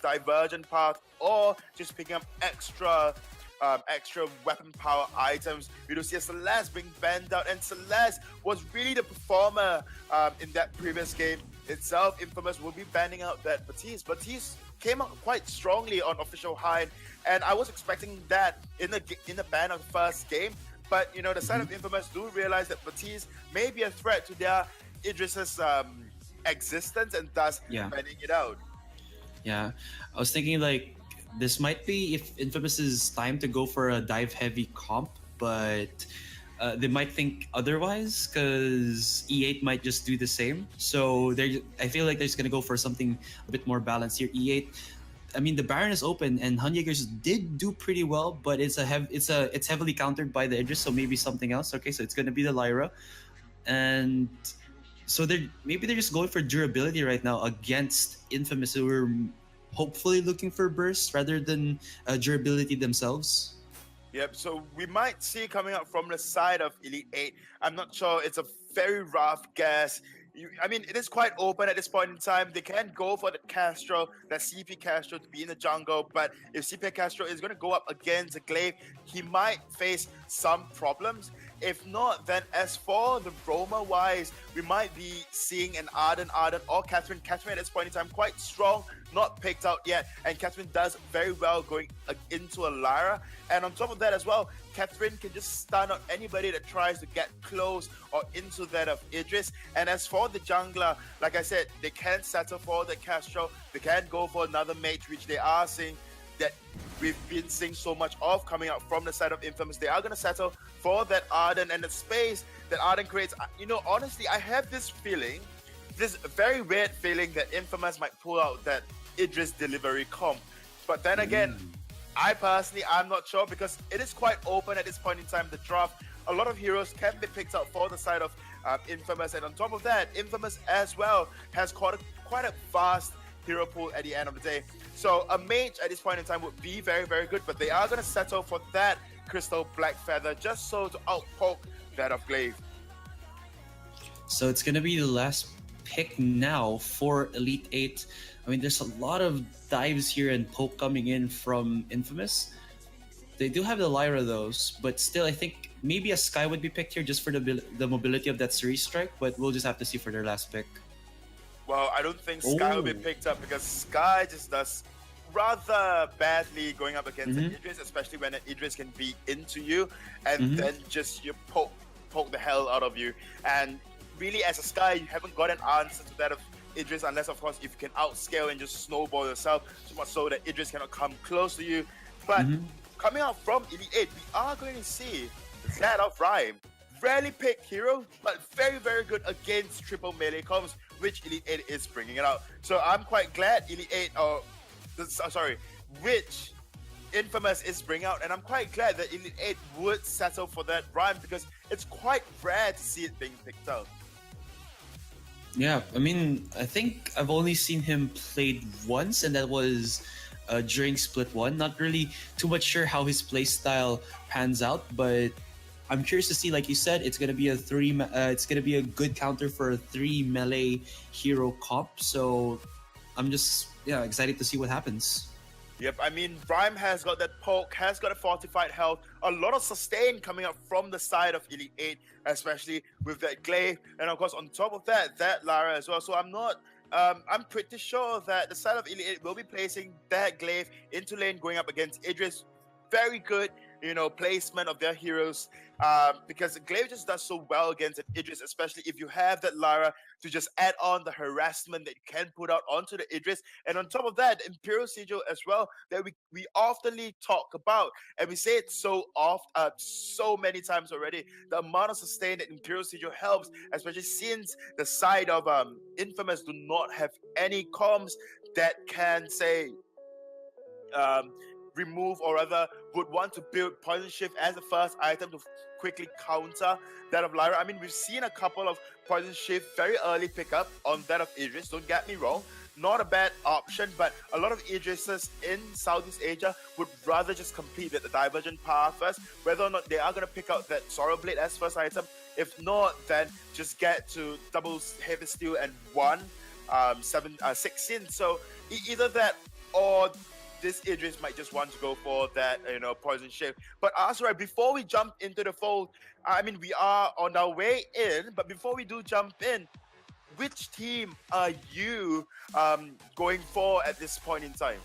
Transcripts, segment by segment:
divergent path or just picking up extra weapon power items. We do see a Celeste being banned out, and Celeste was really the performer in that previous game itself. Infamous will be banning out that Batiste. Batiste came out quite strongly on official hide, and I was expecting that in the ban of the first game. But you know, the side of Infamous do realize that Batiste may be a threat to their Idris's existence, and thus banning it out. Yeah, I was thinking like this might be if Infamous's time to go for a dive heavy comp, but they might think otherwise because E8 might just do the same. So I feel like they're just gonna go for something a bit more balanced here. E8, I mean, the Baron is open, and Hunjagers did do pretty well, but it's heavily countered by the Idris, so maybe something else. Okay, so it's gonna be the Lyra, and so they're just going for durability right now against Infamous, who are hopefully looking for bursts rather than durability themselves. Yep, so we might see coming up from the side of Elite 8. I'm not sure, it's a very rough guess. I mean, it is quite open at this point in time. They can go for the Castro, that CP Castro, to be in the jungle, but if CP Castro is going to go up against the Glaive, he might face some problems. If not, then as for the Roma-wise, we might be seeing an Arden or Catherine. Catherine at this point in time quite strong, not picked out yet, and Catherine does very well going into a Lyra. And on top of that as well, Catherine can just stun out anybody that tries to get close or into that of Idris. And as for the jungler, like I said, they can settle for the Castro, they can go for another mage, which they are seeing that we've been seeing so much of coming out from the side of Infamous. They are going to settle for that Arden, and the space that Arden creates. You know, honestly, I have this feeling, this very weird feeling that Infamous might pull out that Idris delivery comp. But then again, I'm not sure, because it is quite open at this point in time, the draft. A lot of heroes can be picked up for the side of Infamous, and on top of that, Infamous as well has quite a vast hero pool at the end of the day. So a mage at this point in time would be very, very good, but they are going to settle for that Crystal Black Feather just so to outpoke that of Glaive. So it's going to be the last pick now for Elite 8. I mean, there's a lot of dives here and poke coming in from Infamous. They do have the Lyra though, but still I think maybe a Sky would be picked here just for the mobility of that Cerise Strike, but we'll just have to see for their last pick. Well, I don't think Sky will be picked up, because Sky just does rather badly going up against an Idris, especially when an Idris can be into you and then just you poke the hell out of you. And really, as a Sky, you haven't got an answer to that of Idris, unless of course if you can outscale and just snowball yourself so much so that Idris cannot come close to you. But coming out from Elite 8, we are going to see that of Rhyme. Rarely picked hero, but very, very good against triple melee combos, which Elite 8 is bringing it out. So I'm quite glad which Infamous is bringing out, and I'm quite glad that Elite 8 would settle for that Rhyme, because it's quite rare to see it being picked out. Yeah, I mean, I think I've only seen him played once, and that was during Split 1. Not really too much sure how his playstyle pans out, but I'm curious to see. Like you said, it's gonna be a good counter for a 3 melee hero comp. So I'm just excited to see what happens. Yep, I mean, Rhyme has got that poke, has got a fortified health, a lot of sustain coming up from the side of Elite 8, especially with that Glaive, and of course on top of that Lara as well. So I'm pretty sure that the side of Elite 8 will be placing that Glaive into lane going up against Idris. Very good, placement of their heroes, because Glaive just does so well against an Idris, especially if you have that Lara to just add on the harassment that you can put out onto the Idris. And on top of that, Imperial Sigil as well, that we oftenly talk about, and we say it so many times already, the amount of sustain that Imperial Sigil helps, especially since the side of Infamous do not have any comms that can say remove, or rather would want to build Poison Shift as the first item to quickly counter that of Lyra. I mean, we've seen a couple of Poison Shift very early pickup on that of Idris, don't get me wrong, not a bad option, but a lot of Idrises in Southeast Asia would rather just complete the Divergent path first, whether or not they are going to pick out that Sorrow Blade as first item. If not, then just get to double Heavy Steel and 6 Sin. So either that or this Idris might just want to go for that, poison shave. But Azra, before we jump into the fold, I mean, we are on our way in, but before we do jump in, which team are you going for at this point in time?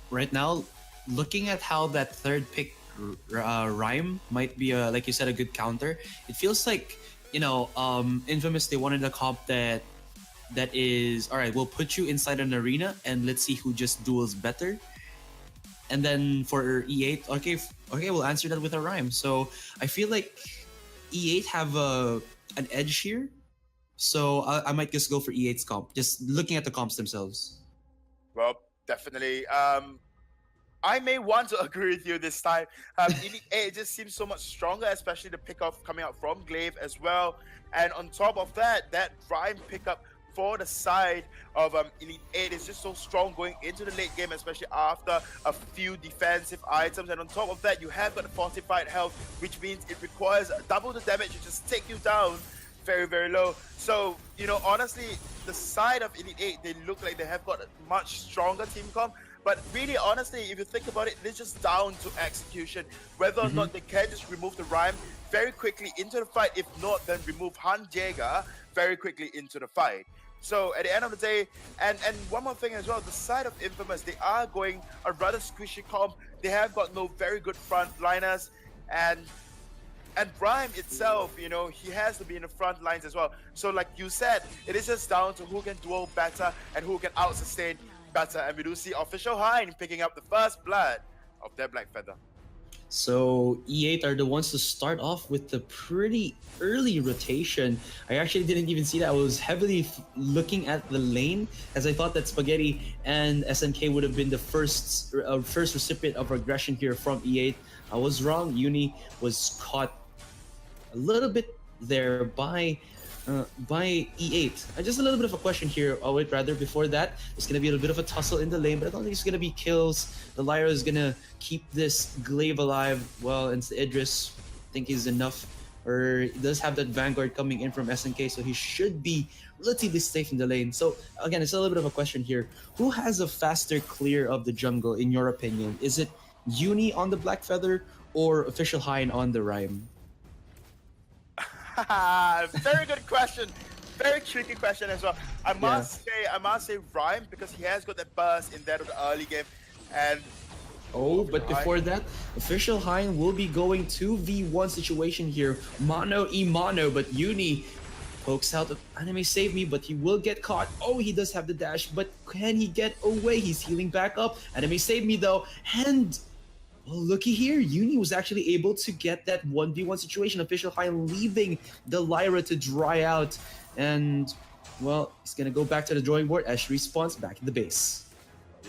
Right now, looking at how that third pick rhyme might be like you said, a good counter. It feels like Infamous, they wanted a comp that is all right. We'll put you inside an arena and let's see who just duels better. And then for E8, okay, we'll answer that with a rhyme. So I feel like E8 have an edge here. So I might just go for E8's comp. Just looking at the comps themselves. Well, definitely. I may want to agree with you this time. Elite 8 just seems so much stronger, especially the pickup coming out from Glaive as well. And on top of that, that Rhyme pickup for the side of Elite 8 is just so strong going into the late game, especially after a few defensive items. And on top of that, you have got the fortified health, which means it requires double the damage to just take you down very, very low. So, honestly, the side of Elite 8, they look like they have got a much stronger team comp. But really, honestly, if you think about it, it's just down to execution. Whether or not they can just remove the Rhyme very quickly into the fight. If not, then remove Han Jaeger very quickly into the fight. So at the end of the day, and one more thing as well, the side of Infamous, they are going a rather squishy comp. They have got no very good frontliners, and Rhyme itself, he has to be in the front lines as well. So like you said, it is just down to who can duel better and who can out-sustain better. And we do see Official Hein picking up the first blood of their Black Feather. So E8 are the ones to start off with the pretty early rotation. I actually didn't even see that. I was heavily looking at the lane as I thought that Spaghetti and SNK would have been the first recipient of aggression here from E8. I was wrong. Uni was caught a little bit there by E8. Just a little bit of a question here. Oh wait, rather before that, there's gonna be a little bit of a tussle in the lane, but I don't think it's gonna be kills. The Lyra is gonna keep this Glaive alive. Well, and Idris, I think is enough, or he does have that Vanguard coming in from SNK, so he should be relatively safe in the lane. So again, it's a little bit of a question here. Who has a faster clear of the jungle, in your opinion? Is it Uni on the Black Feather or Official Hein on the Rhyme? Very good question. Very tricky question as well. I must say Rhyme, because he has got that burst in that of the early game. And but before that, Official Hein will be going 2v1 situation here. Mono e mono, but Uni pokes out the Anime Save Me, but he will get caught. Oh, he does have the dash, but can he get away? He's healing back up. Anime Save Me though, and well, looky here, Uni was actually able to get that 1v1 situation. Official Hein leaving the Lyra to dry out. And, well, he's going to go back to the drawing board as she respawns back in the base.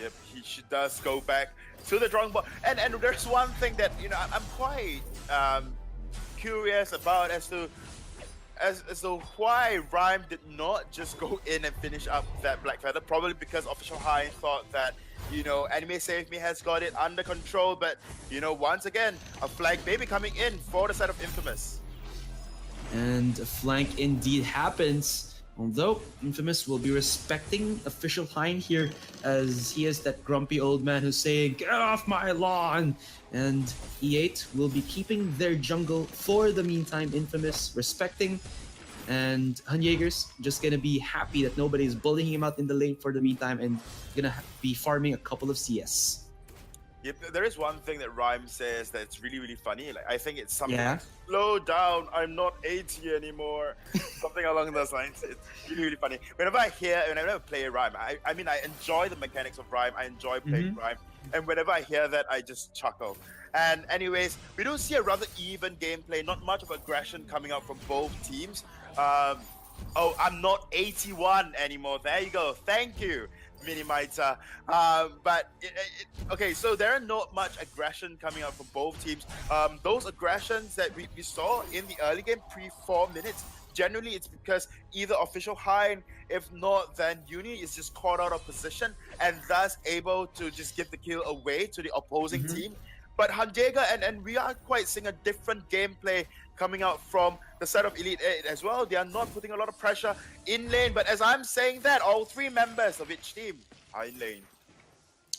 Yep, she does go back to the drawing board. And there's one thing that, I'm quite curious about as to why Rhyme did not just go in and finish up that Black Feather. Probably because Official Hein thought that, Anime Save Me has got it under control. But, once again, a flank maybe coming in for the side of Infamous. And a flank indeed happens. Although Infamous will be respecting Official Hein here, as he is that grumpy old man who's saying, "Get off my lawn!" And E8 will be keeping their jungle for the meantime. Infamous respecting, and Hanjager's just gonna be happy that nobody's bullying him out in the lane for the meantime, and gonna be farming a couple of CS. Yep, there is one thing that Rhyme says that's really, really funny. Like, I think it's something Yeah. slow down, I'm not 80 anymore. Something along those lines. It's really, really funny. Whenever I play Rhyme, I mean, I enjoy the mechanics of Rhyme. I enjoy playing Rhyme. And whenever I hear that, I just chuckle. And anyways, we do see a rather even gameplay. Not much of aggression coming out from both teams. Oh, I'm not 81 anymore. There you go. Thank you, Minimizer. Okay, so there are not much aggression coming out from both teams. Those aggressions that we saw in the early game, pre-4 minutes, generally it's because either Official Hein, if not, then Uni is just caught out of position and thus able to just give the kill away to the opposing team. But Hanjega and we are quite seeing a different gameplay coming out from the side of Elite 8 as well. They are not putting a lot of pressure in lane, but as I'm saying that, all three members of each team are in lane.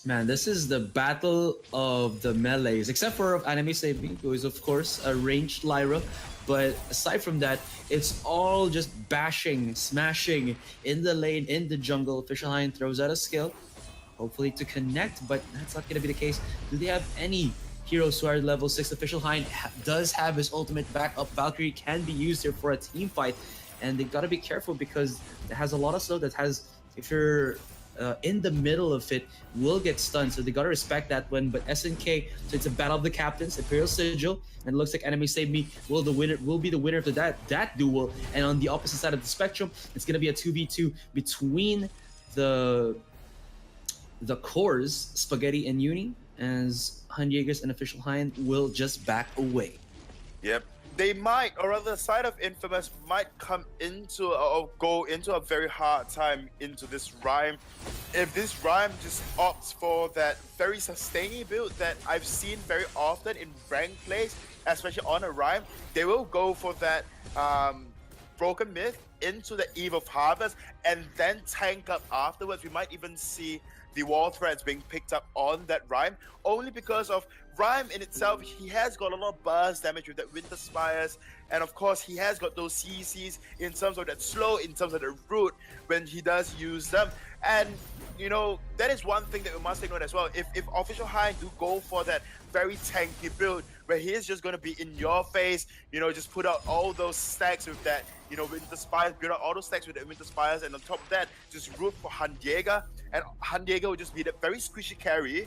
Man, this is the battle of the melees, except for Anime Save Me, who is of course a ranged Lyra. But aside from that, it's all just bashing, smashing in the lane, in the jungle. Official Hind throws out a skill, hopefully to connect, but that's not going to be the case. Do they have any heroes who are level 6? Official Hind does have his ultimate back up. Valkyrie can be used here for a team fight, and they got to be careful because it has a lot of slow that has, if you're in the middle of it, will get stunned. So they got to respect that one. But SNK, so it's a battle of the captains, Imperial Sigil, and it looks like Enemy Save Me will be the winner of that duel. And on the opposite side of the spectrum, it's going to be a 2v2 between the cores, Spaghetti and Uni, as Hanyegas and Official Hind will just back away. Yep. They might, or rather, the side of Infamous might come into or go into a very hard time into this Rhyme. If this Rhyme just opts for that very sustaining build that I've seen very often in ranked plays, especially on a Rhyme, they will go for that Broken Myth into the Eve of Harvest and then tank up afterwards. We might even see the wall threads being picked up on that Rhyme, only because of Rhyme in itself. He has got a lot of burst damage with that Winter Spires, and of course he has got those CCs in terms of that slow, in terms of the root when he does use them. And you know, that is one thing that we must take note as well. If Official Hind do go for that very tanky build where he is just going to be in your face, you know, just put out all those stacks with that, you know, Winter Spires, build out all those stacks with the Winter Spires, and on top of that, just root for Handiega, and Handiega will just be that very squishy carry,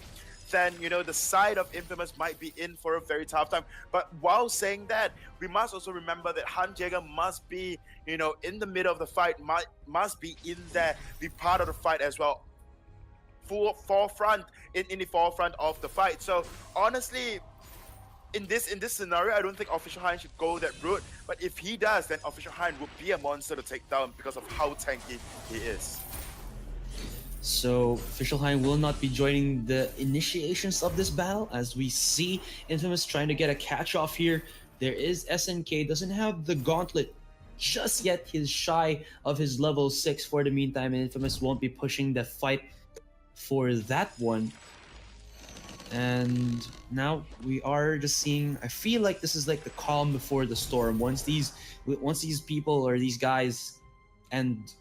then, you know, the side of Infamous might be in for a very tough time. But while saying that, we must also remember that Handiega must be, you know, in the middle of the fight, must be in there, be part of the fight as well. Forefront, in the forefront of the fight. So honestly, in this scenario, I don't think Official Hind should go that route. But if he does, then Official Hind would be a monster to take down because of how tanky he is. So Official Hind will not be joining the initiations of this battle, as we see Infamous trying to get a catch off here. There is SNK, doesn't have the gauntlet just yet. He's shy of his level 6 for the meantime, and Infamous won't be pushing the fight for that one. And now we are just seeing, I feel like this is like the calm before the storm. Once these people or these guys and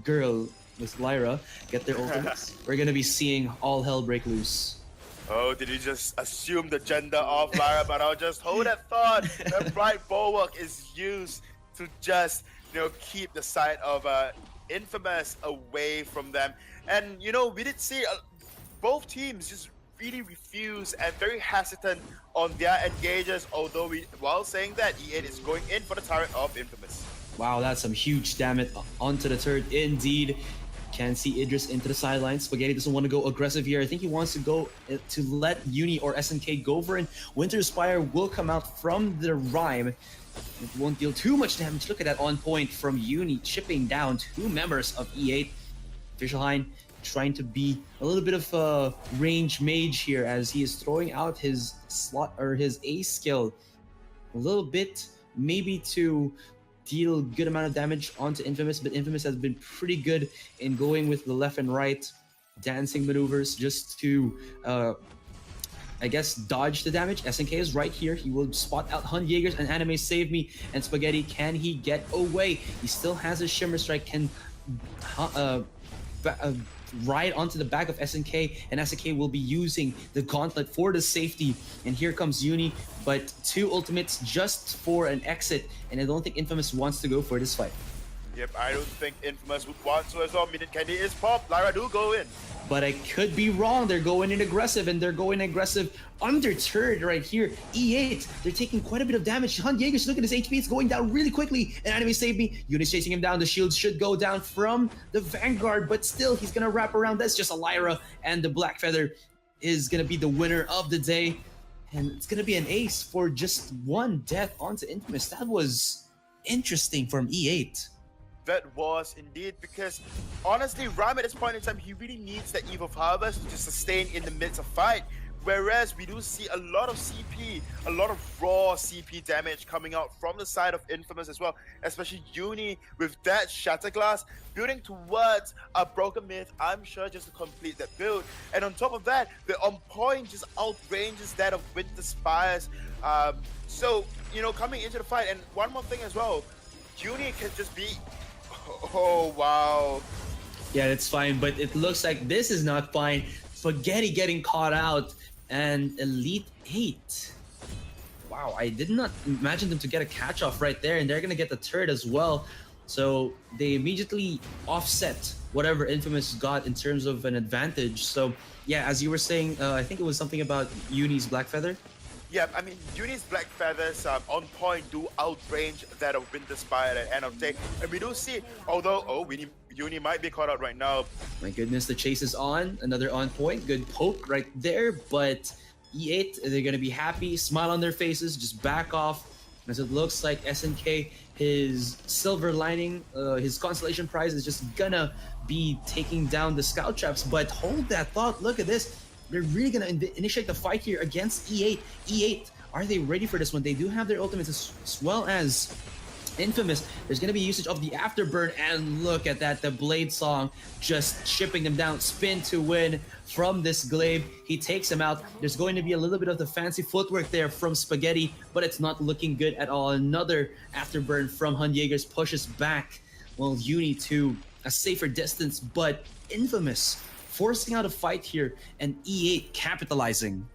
girl with Lyra get their ultimates, we're gonna be seeing all hell break loose. Oh, did you just assume the gender of Lyra? But I'll just hold that thought. The bright bulwark is used to just, you know, keep the side of Infamous away from them. And you know, we did see both teams just really refuse and very hesitant on their engages, although while saying that, E8 is going in for the turret of Infamous. Wow, that's some huge damage onto the turret indeed. Can see Idris into the sidelines. Spaghetti doesn't want to go aggressive here. I think he wants to go to let Uni or SNK go for it. Winter Spire will come out from the Rhyme. It won't deal too much damage. Look at that on point from Uni, chipping down 2 members of E8. Official Hind trying to be a little bit of a range mage here as he is throwing out his slot or his A skill a little bit, maybe to deal good amount of damage onto Infamous, but Infamous has been pretty good in going with the left and right dancing maneuvers just to I guess dodge the damage. SNK is right here. He will spot out Hun Jaegers and Anime Save Me, and Spaghetti, can he get away? He still has his Shimmer Strike, can ride onto the back of SNK, and SNK will be using the gauntlet for the safety. And here comes Uni, but 2 ultimates just for an exit, and I don't think Infamous wants to go for this fight. Yep, I don't think Infamous would want to as well. Minute Candy is popped. Lyra do go in. But I could be wrong. They're going in aggressive, and they're going aggressive under turret right here. E8, they're taking quite a bit of damage. Hun Jaegers, look at his HP. It's going down really quickly. And Anime Save Me. Uni's chasing him down. The shield should go down from the Vanguard, but still, he's going to wrap around. That's just a Lyra, and the Black Feather is going to be the winner of the day. And it's going to be an ace for just 1 death onto Infamous. That was interesting from E8. That was indeed, because honestly, Ram at this point in time, he really needs the Eve of Harvest to just sustain in the midst of fight. Whereas we do see a lot of CP, a lot of raw CP damage coming out from the side of Infamous as well, especially Uni with that Shatter Glass building towards a Broken Myth, I'm sure, just to complete that build. And on top of that, the on point just outranges that of Winter Spires. So, coming into the fight, and one more thing as well, Uni can just be. Oh, wow. Yeah, it's fine, but it looks like this is not fine. Spaghetti getting caught out, and Elite 8. Wow, I did not imagine them to get a catch off right there, and they're gonna get the turret as well. So they immediately offset whatever Infamous got in terms of an advantage. So yeah, as you were saying, I think it was something about Uni's Black Feather. Yeah, I mean, Uni's Black Feathers on point do outrange that of Winter Spire at the end of the day. And we do see, although, Uni might be caught out right now. My goodness, the chase is on. Another on point. Good poke right there. But E8, they're going to be happy. Smile on their faces. Just back off. As it looks like SNK, his silver lining, his consolation prize is just going to be taking down the scout traps. But hold that thought. Look at this. They're really going to initiate the fight here against E8. E8, are they ready for this one? They do have their ultimates as well as Infamous. There's going to be usage of the Afterburn, and look at that. The Blade Song just chipping them down. Spin to win from this Glaive. He takes him out. There's going to be a little bit of the fancy footwork there from Spaghetti, but it's not looking good at all. Another Afterburn from Hunjägers pushes back, well, Uni to a safer distance, but Infamous forcing out a fight here, and E8 capitalizing.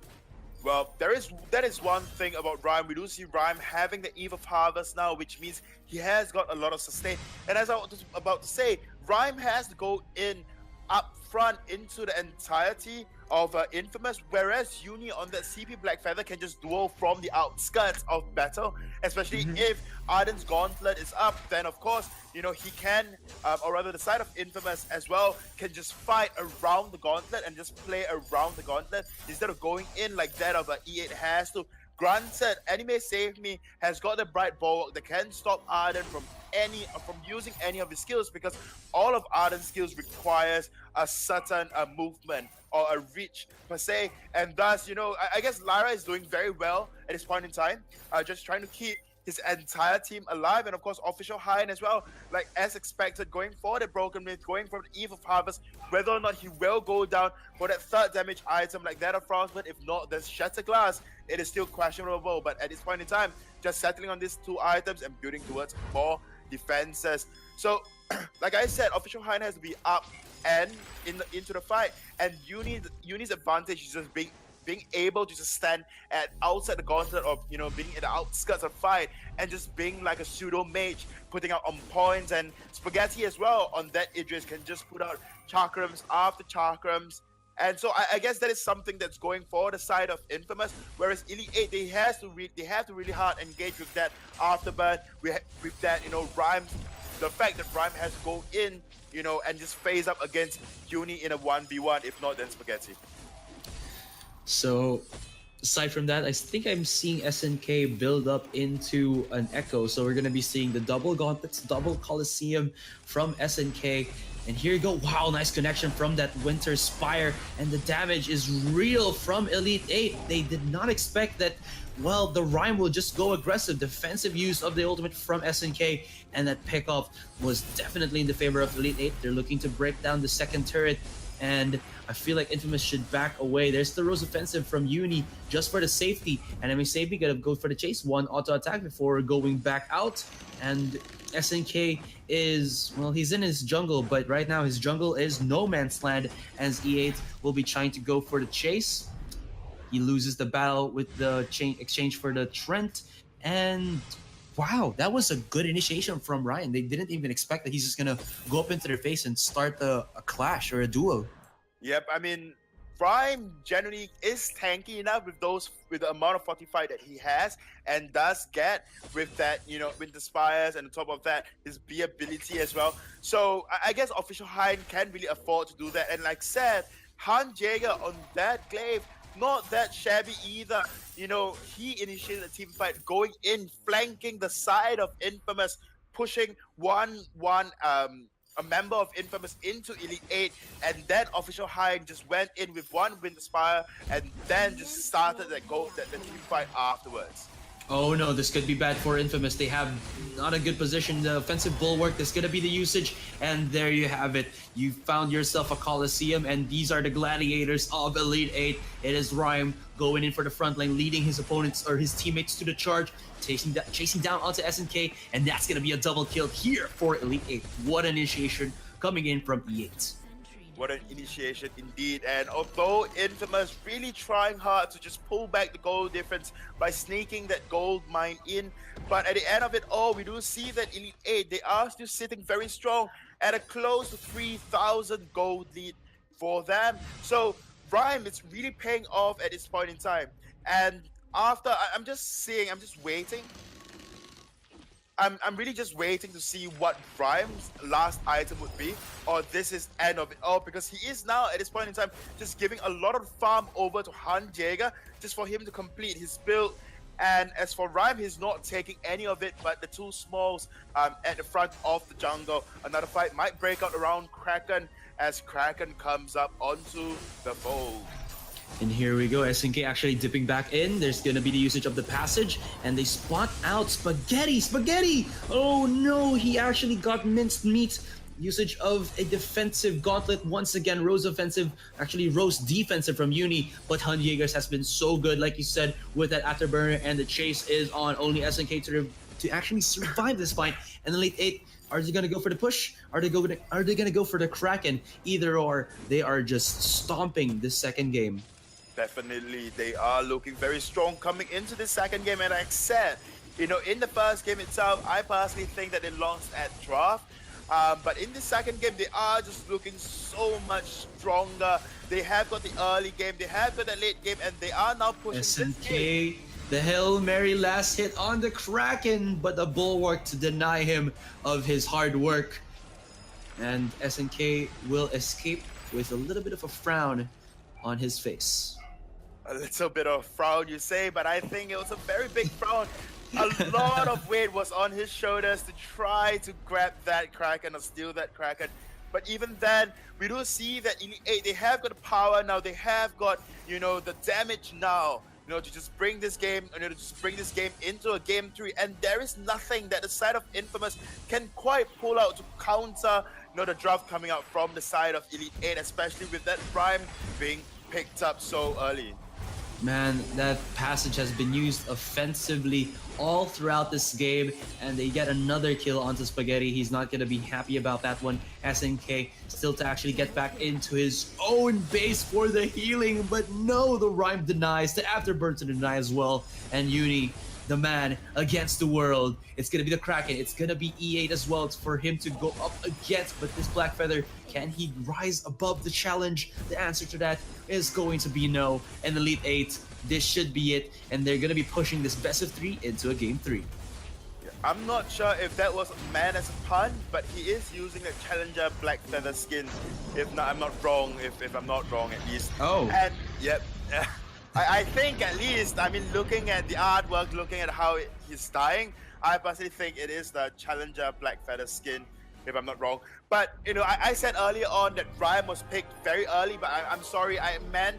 Well, that is one thing about Rhyme. We do see Rhyme having the Eve of Harvest now, which means he has got a lot of sustain. And as I was about to say, Rhyme has to go in up front into the entirety of Infamous, whereas Uni on that CP Black Feather can just duel from the outskirts of battle, especially if Arden's Gauntlet is up. Then of course, he can, or rather the side of Infamous as well, can just fight around the Gauntlet and just play around the Gauntlet instead of going in like that of E8 has to. Granted, Anime Save Me has got the Bright Bulwark that can stop Arden from using any of his skills, because all of Arden's skills requires a certain movement or a reach per se, and thus, I guess Lyra is doing very well at this point in time, just trying to keep his entire team alive, and of course Official Hein as well, like as expected, going for the Broken Myth, going for the Eve of Harvest. Whether or not he will go down for that third damage item like that of Frostbite, if not the Shatter Glass, it is still questionable. But at this point in time, just settling on these two items and building towards more defenses. So like I said, Official Hein has to be up and into the fight, and Uni's advantage is just being able to just stand at outside the gauntlet of, being in the outskirts of fight and just being like a pseudo mage, putting out on points. And Spaghetti as well on that Idris can just put out chakrams after chakrams. And so I guess that is something that's going for the side of Infamous, whereas Elite 8, they have to really hard engage with that Afterburn, with that, Rhyme, the fact that Rhyme has to go in, and just phase up against Uni in a 1v1, if not then Spaghetti. So, aside from that, I think I'm seeing SNK build up into an Echo. So we're going to be seeing the double gauntlets, double Coliseum from SNK. And here you go. Wow, nice connection from that Winter Spire. And the damage is real from Elite 8. They did not expect that, well, the Rhyme will just go aggressive. Defensive use of the ultimate from SNK. And that pickoff was definitely in the favor of Elite 8. They're looking to break down the second turret. And I feel like Infamous should back away. There's the Rose Offensive from Uni just for the safety. And I mean, Sabi gotta go for the chase. One auto attack before going back out. And SNK is, well, he's in his jungle, but right now his jungle is no man's land, as E8 will be trying to go for the chase. He loses the battle with the exchange for the Trent. And wow, that was a good initiation from Ryan. They didn't even expect that he's just gonna go up into their face and start a clash or a duel. Yep, I mean, Rhyme generally is tanky enough with the amount of fortified that he has, and does get with that, with the Spires, and on top of that, his B ability as well. So I guess Official Hein can really afford to do that. And like said, Hunjäger on that Glaive, not that shabby either. He initiated a team fight, going in, flanking the side of Infamous, pushing one a member of Infamous into Elite 8, and then Official High just went in with one Wind Spire, and then just started the team fight afterwards. Oh no, this could be bad for Infamous. They have not a good position. The offensive bulwark, that's gonna be the usage. And there you have it. You found yourself a Coliseum, and these are the gladiators of Elite 8. It is Rhyme going in for the front line, leading his opponents or his teammates to the charge, chasing down onto SNK, and that's gonna be a double kill here for Elite 8. What an initiation coming in from E8. What an initiation indeed. And although Infamous really trying hard to just pull back the gold difference by sneaking that gold mine in, but at the end of it all, we do see that Elite 8, they are still sitting very strong at a close to 3,000 gold lead for them. So Rhyme, it's really paying off at this point in time. And after, I'm just waiting. I'm really just waiting to see what Rhyme's last item would be, or this is end of it all, because he is now at this point in time just giving a lot of farm over to Han Jaeger just for him to complete his build. And as for Rhyme, he's not taking any of it, but the two smalls at the front of the jungle. Another fight might break out around Kraken as Kraken comes up onto the fold. And here we go, SNK actually dipping back in. There's gonna be the usage of the passage, and they spot out Spaghetti! Spaghetti! Oh no, he actually got minced meat. Usage of a defensive gauntlet once again. Rose offensive, actually Rose defensive from Uni, but Han Jaegers has been so good, like you said, with that afterburner, and the chase is on. Only SNK to actually survive this fight. And Elite 8, are they gonna go for the push? Are they gonna go for the Kraken? Either or, they are just stomping this second game. Definitely, they are looking very strong coming into the second game. And like I said, in the first game itself, I personally think that they lost at draft. But in the second game, they are just looking so much stronger. They have got the early game, they have got the late game, and they are now pushing this game. SNK, the Hail Mary last hit on the Kraken, but the bulwark to deny him of his hard work. And SNK will escape with a little bit of a frown on his face. A little bit of frown, you say, but I think it was a very big frown. A lot of weight was on his shoulders to try to grab that Kraken or steal that Kraken. But even then, we do see that Elite 8, they have got the power now, they have got, the damage now, to just bring this game, into a game 3. And there is nothing that the side of Infamous can quite pull out to counter, the draft coming out from the side of Elite 8, especially with that Prime being picked up so early. Man, that passage has been used offensively all throughout this game, and they get another kill onto Spaghetti. He's not going to be happy about that one. SNK still to actually get back into his own base for the healing, but no, the Rhyme denies, the Afterburn to deny as well, and Uni, the man against the world. It's gonna be the Kraken. It's gonna be E8 as well. It's for him to go up against, but this Black Feather, can he rise above the challenge? The answer to that is going to be no. And Elite 8, this should be it. And they're gonna be pushing this best of 3 into a game 3. I'm not sure if that was meant as a pun, but he is using the Challenger Black Feather skin. If not, I'm not wrong. If I'm not wrong, at least. Oh. And yep. I think at least, looking at the artwork, looking at how he's dying, I personally think it is the Challenger Black Feather skin, if I'm not wrong. But, I said earlier on that Rhyme was picked very early, but I'm sorry, I meant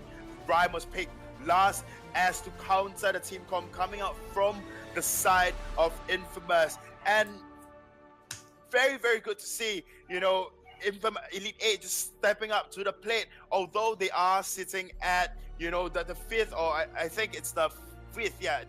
Rhyme was picked last as to counter the team coming out from the side of Infamous. And very, very good to see, Elite 8 just stepping up to the plate, although they are sitting at, the 5th, or I think it's the 5th, yeah.